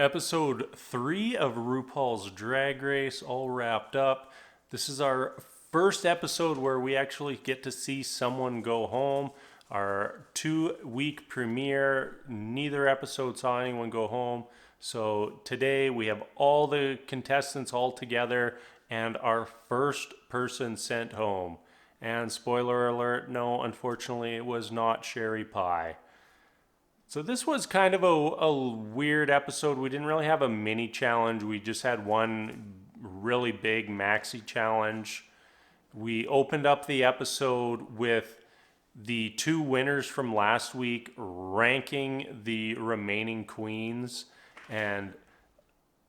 Episode 3 of RuPaul's Drag Race all wrapped up. This is our first episode where we actually get to see someone go home. Our 2-week premiere, neither episode saw anyone go home. So today we have all the contestants all together and our first person sent home. And spoiler alert, no, unfortunately it was not Sherry Pie. So this was kind of a weird episode. We didn't really have a mini challenge. We just had one really big maxi challenge. We opened up the episode with the 2 winners from last week ranking the remaining queens. And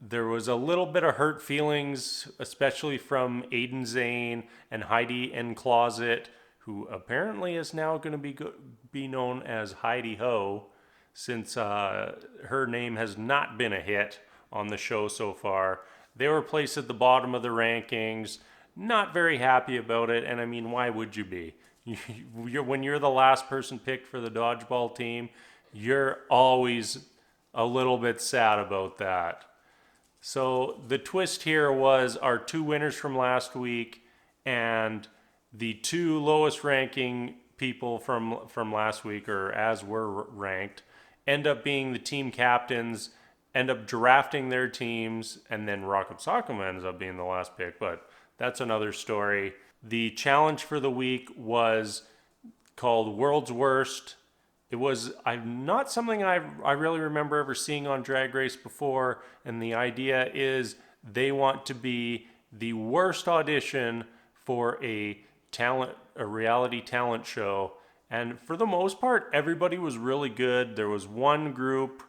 there was a little bit of hurt feelings, especially from Aiden Zane and Heidi in Closet, who apparently is now going to be known as Heidi Ho, since her name has not been a hit on the show so far. They were placed at the bottom of the rankings, not very happy about it, and I mean, why would you be? When you're the last person picked for the dodgeball team, you're always a little bit sad about that. So the twist here was our 2 winners from last week and the 2 lowest ranking people from last week, or as were ranked, end up being the team captains, end up drafting their teams, and then Rock'em Sock'em ends up being the last pick, but that's another story. The challenge for the week was called World's Worst. It was not something I really remember ever seeing on Drag Race before, and the idea is they want to be the worst audition for a reality talent show. And for the most part, everybody was really good. There was one group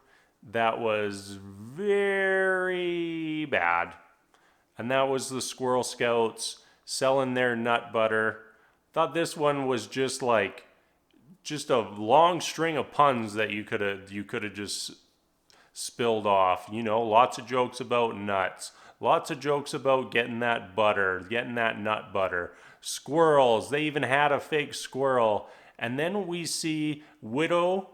that was very bad, and that was the Squirrel Scouts selling their nut butter. Thought this one was just a long string of puns that you could have just spilled off. You know, lots of jokes about nuts, lots of jokes about getting that butter, getting that nut butter. Squirrels, they even had a fake squirrel. And then we see Widow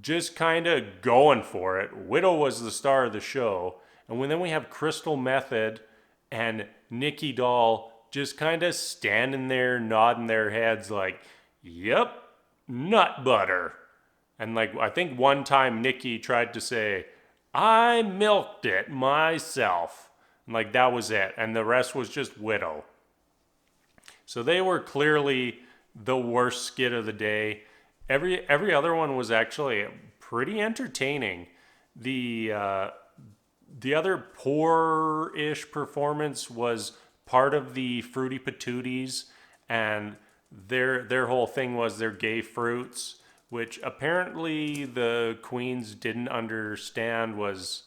just kind of going for it. Widow was the star of the show. And then we have Crystal Method and Nikki Doll just kind of standing there nodding their heads like, yep, nut butter. And I think one time Nikki tried to say, I milked it myself. And that was it. And the rest was just Widow. So they were clearly the worst skit of the day. Every other one was actually pretty entertaining. The other poor-ish performance was part of the Fruity Patooties, and their whole thing was their gay fruits, which apparently the queens didn't understand was,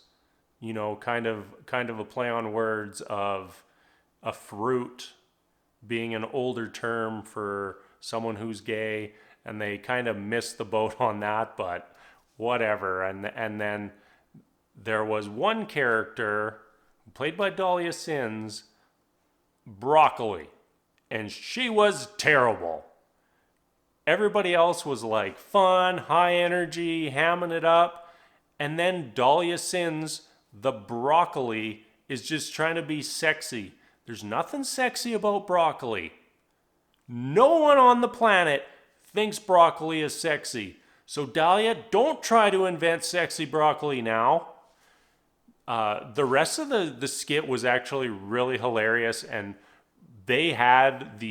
kind of a play on words of a fruit being an older term for someone who's gay, and they kind of missed the boat on that, but whatever. And then there was one character played by Dahlia Sins, Broccoli, and she was terrible. Everybody else was fun, high energy, hamming it up, and then Dahlia Sins, the Broccoli, is just trying to be sexy. There's nothing sexy about Broccoli. No one on the planet thinks broccoli is sexy. So Dahlia, don't try to invent sexy broccoli now. The rest of the skit was actually really hilarious, and they had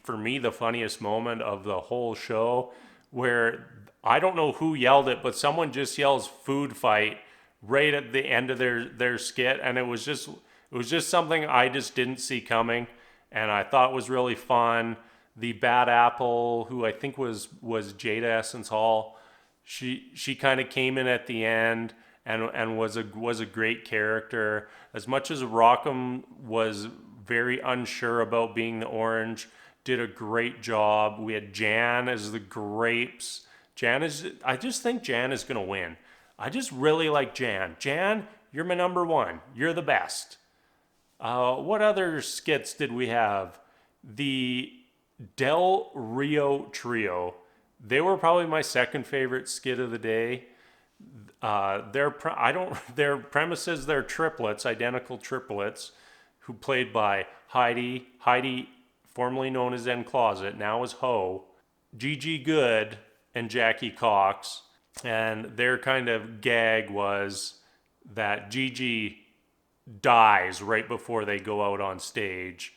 for me, the funniest moment of the whole show, where I don't know who yelled it, but someone just yells "food fight" right at the end of their skit, and it was just something I just didn't see coming, and I thought was really fun. The Bad Apple, who I think was Jaida Essence Hall, she kind of came in at the end and was a great character. As much as Rock'em was very unsure about being the orange, did a great job. We had Jan as the grapes. I just think Jan is gonna win. I just really like Jan. Jan, you're my number one. You're the best. What other skits did we have? The Del Rio Trio. They were probably my second favorite skit of the day. Their premises, they're triplets, identical triplets, who played by Heidi, formerly known as N Closet, now as Ho, Gigi Good, and Jackie Cox. And their kind of gag was that Gigi dies right before they go out on stage.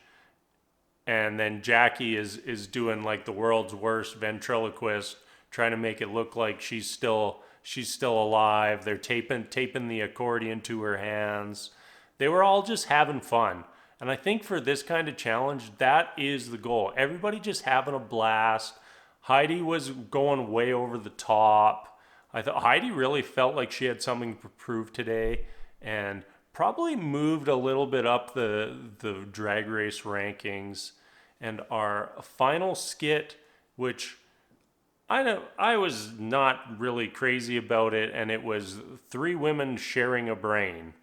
And then Jackie is doing like the world's worst ventriloquist, trying to make it look like she's still alive. They're taping the accordion to her hands. They were all just having fun. And I think for this kind of challenge, that is the goal. Everybody just having a blast. Heidi was going way over the top. I thought Heidi really felt like she had something to prove today, and probably moved a little bit up the drag race rankings. And our final skit, which I was not really crazy about it, and it was three women sharing a brain.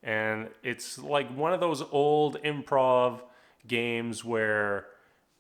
And it's like one of those old improv games where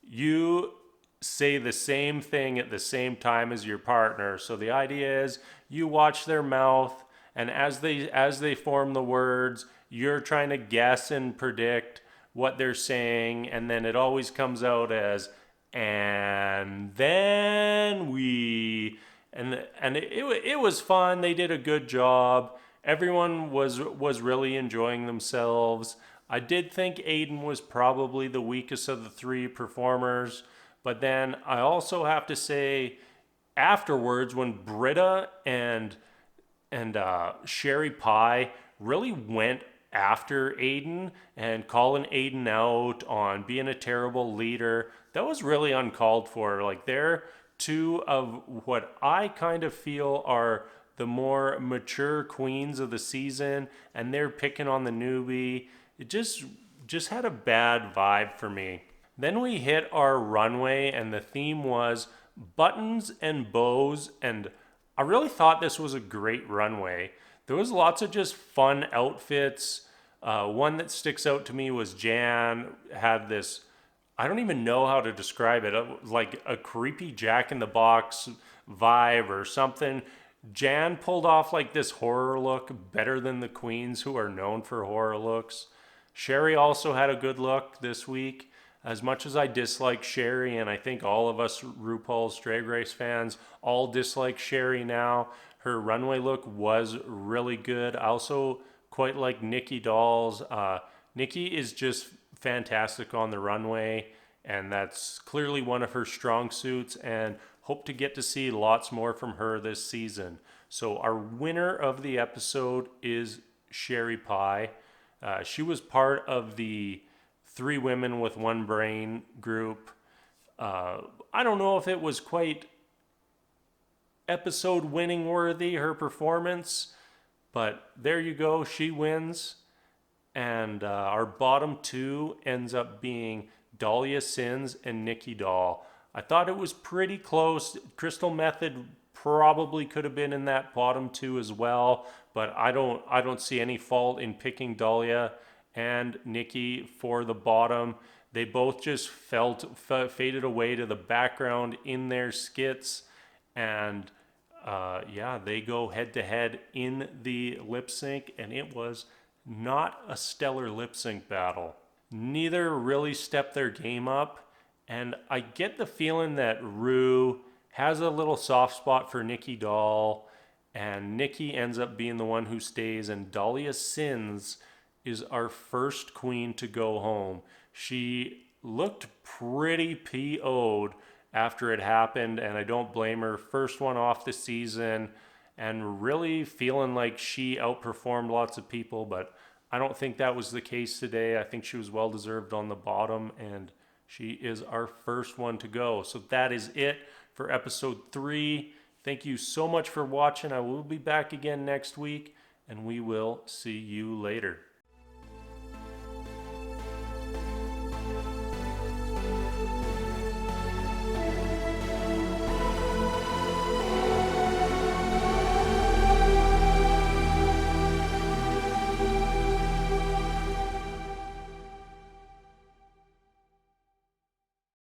you say the same thing at the same time as your partner. So the idea is you watch their mouth, and as they form the words, you're trying to guess and predict what they're saying, and then it always comes out as and then we and it was fun. They did a good job. Everyone was really enjoying themselves. I did think Aiden was probably the weakest of the three performers, but then I also have to say, afterwards, when Britta and Sherry Pie really went after Aiden and calling Aiden out on being a terrible leader, that was really uncalled for. Like, they're two of what I kind of feel are the more mature queens of the season, and they're picking on the newbie. It just had a bad vibe for me. Then we hit our runway, and the theme was buttons and bows, and I really thought this was a great runway. There was lots of just fun outfits. One that sticks out to me was Jan had this, I don't even know how to describe it, like a creepy Jack in the Box vibe or something. Jan pulled off like this horror look better than the queens who are known for horror looks. Sherry also had a good look this week. As much as I dislike Sherry, and I think all of us RuPaul's Drag Race fans all dislike Sherry now, her runway look was really good. I also quite like Nikki Doll's. Nikki is just fantastic on the runway, and that's clearly one of her strong suits, and hope to get to see lots more from her this season. So our winner of the episode is Sherry Pie. She was part of the Three Women with One Brain group. I don't know if it was quite episode winning worthy, her performance, but there you go, she wins. And our bottom two ends up being Dahlia Sins and Nikki Doll. I thought it was pretty close. Crystal Method probably could have been in that bottom two as well, but I don't see any fault in picking Dahlia and Nikki for the bottom. They both just faded away to the background in their skits, and they go head to head in the lip sync, and it was not a stellar lip sync battle. Neither really stepped their game up, and I get the feeling that Rue has a little soft spot for Nikki Doll, and Nikki ends up being the one who stays, and Dahlia Sins is our first queen to go home. She looked pretty PO'd after it happened, and I don't blame her. First one off the season, and really feeling like she outperformed lots of people, but I don't think that was the case today. I think she was well deserved on the bottom, and she is our first one to go. So that is it for episode 3. Thank you so much for watching. I will be back again next week, and we will see you later.